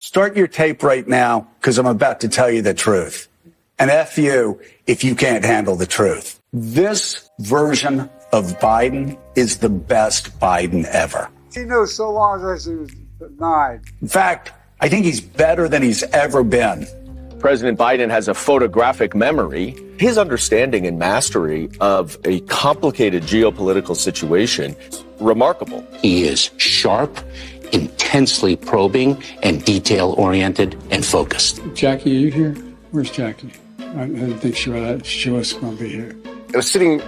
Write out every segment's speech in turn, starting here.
Start your tape right now, because I'm about to tell you the truth. And F you if you can't handle the truth. This version of Biden is the best Biden ever. He knows so long as he was denied. In fact, I think he's better than he's ever been. President Biden has a photographic memory. His understanding and mastery of a complicated geopolitical situation is remarkable. He is sharp, intensely probing, and detail-oriented and focused. Jackie, are you here? Where's Jackie? I didn't think she was going to be here. I was sitting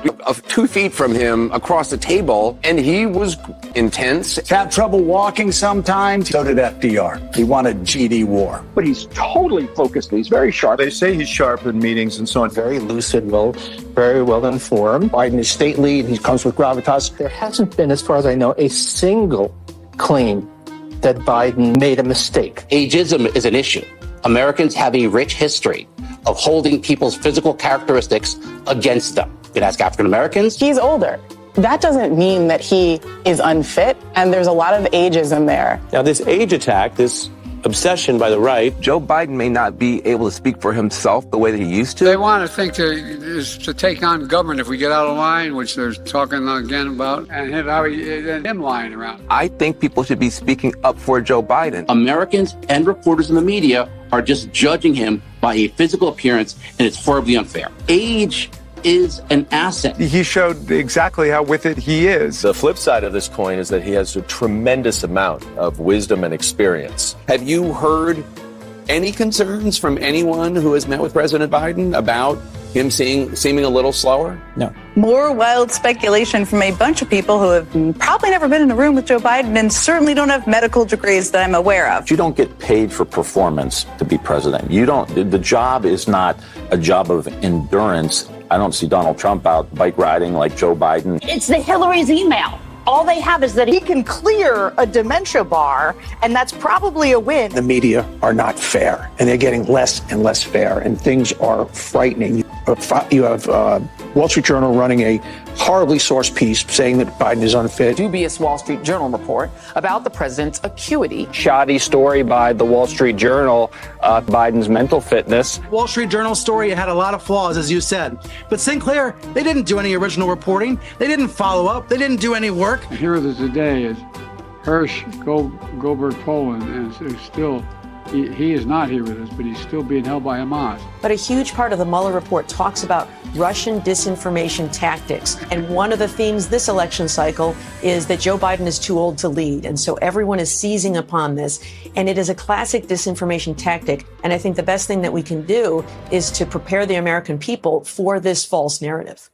2 feet from him across the table, and he was intense. Have trouble walking sometimes. So did FDR. He wanted GD war. But he's totally focused. He's very sharp. They say he's sharp in meetings and so on. Very lucid, very well informed. Biden is stately, and he comes with gravitas. There hasn't been, as far as I know, a single claim that Biden made a mistake. Ageism is an issue. Americans have a rich history of holding people's physical characteristics against them. You can ask African Americans. He's older. That doesn't mean that he is unfit, and there's a lot of ageism there. Now, this age attack, this obsession by the right. Joe Biden may not be able to speak for himself the way that he used to. They want to think to take on government if we get out of line, which they're talking again about, and him lying around. I think people should be speaking up for Joe Biden. Americans and reporters in the media are just judging him by a physical appearance, and it's horribly unfair. Age is an asset. He showed exactly how with it he is. The flip side of this coin is that he has a tremendous amount of wisdom and experience. Have you heard any concerns from anyone who has met with President Biden about him seeming a little slower? No. More wild speculation from a bunch of people who have probably never been in a room with Joe Biden and certainly don't have medical degrees that I'm aware of. You don't get paid for performance to be president. The job is not a job of endurance. I don't see Donald Trump out bike riding like Joe Biden. It's the Hillary's email. All they have is that he can clear a dementia bar, and that's probably a win. The media are not fair, and they're getting less and less fair, and things are frightening. You have Wall Street Journal running a horribly sourced piece saying that Biden is unfit. Dubious Wall Street Journal report about the president's acuity. Shoddy story by the Wall Street Journal, Biden's mental fitness. Wall Street Journal story had a lot of flaws, as you said. But Sinclair, they didn't do any original reporting. They didn't follow up. They didn't do any work. The hero of today is Hirsch Goldberg Poland, and is still, he is not here with us, but he's still being held by Hamas. But a huge part of the Mueller report talks about Russian disinformation tactics. And one of the themes this election cycle is that Joe Biden is too old to lead. And so everyone is seizing upon this. And it is a classic disinformation tactic. And I think the best thing that we can do is to prepare the American people for this false narrative.